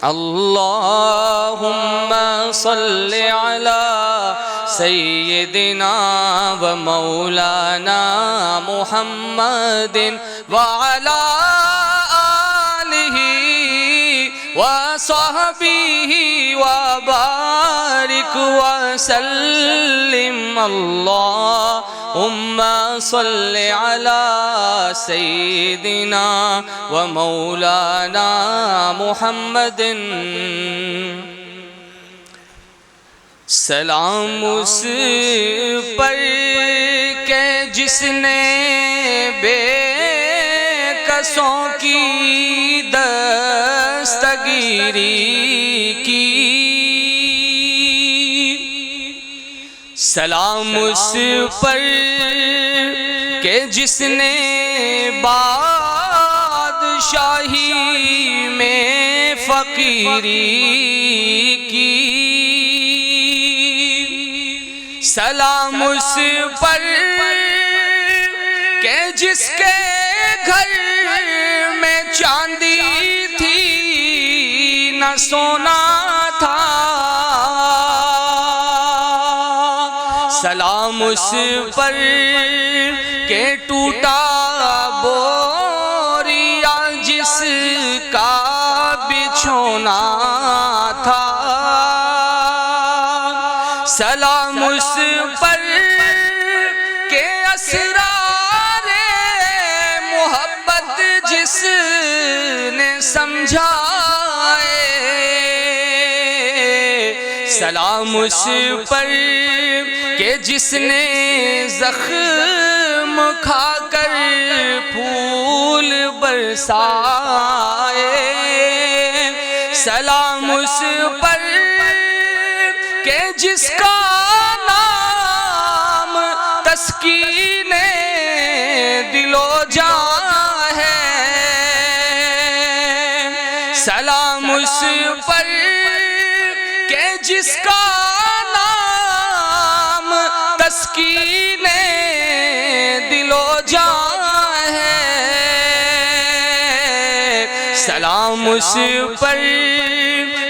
اللہم صل علی سیدنا و مولانا محمد وعلی آلہ وصحبہ وبارک وسلم اللہم صل علی سیدنا و مولانا محمد سلام اس پر کہ جس نے بے کسوں کی دستگیری کی سلام اس پر کہ جس نے بادشاہی میں فقیری کی سلام اس پر کہ جس کے گھر میں چاندی تھی نہ سونا تھا سلام اس پر کہ ٹوٹا بوریا جس کا بچھونا تھا سلام اس پر کہ اسرار محبت جس نے سمجھائے سلام اس پر کہ جس نے زخم کھا کر پھول برسائے سلام اس پر کہ جس کا نام تسکین دل و جاں ہے سلام اس پر کہ جس کا نام تسکین دل و جاں ہے سلام اس پر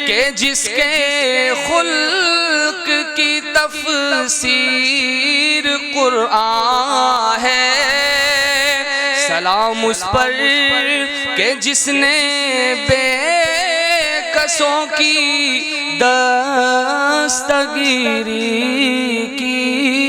کہ جس کے خلق کی تفسیر قرآن ہے سلام اس پر کہ جس نے بے کسوں کی دستگیری کی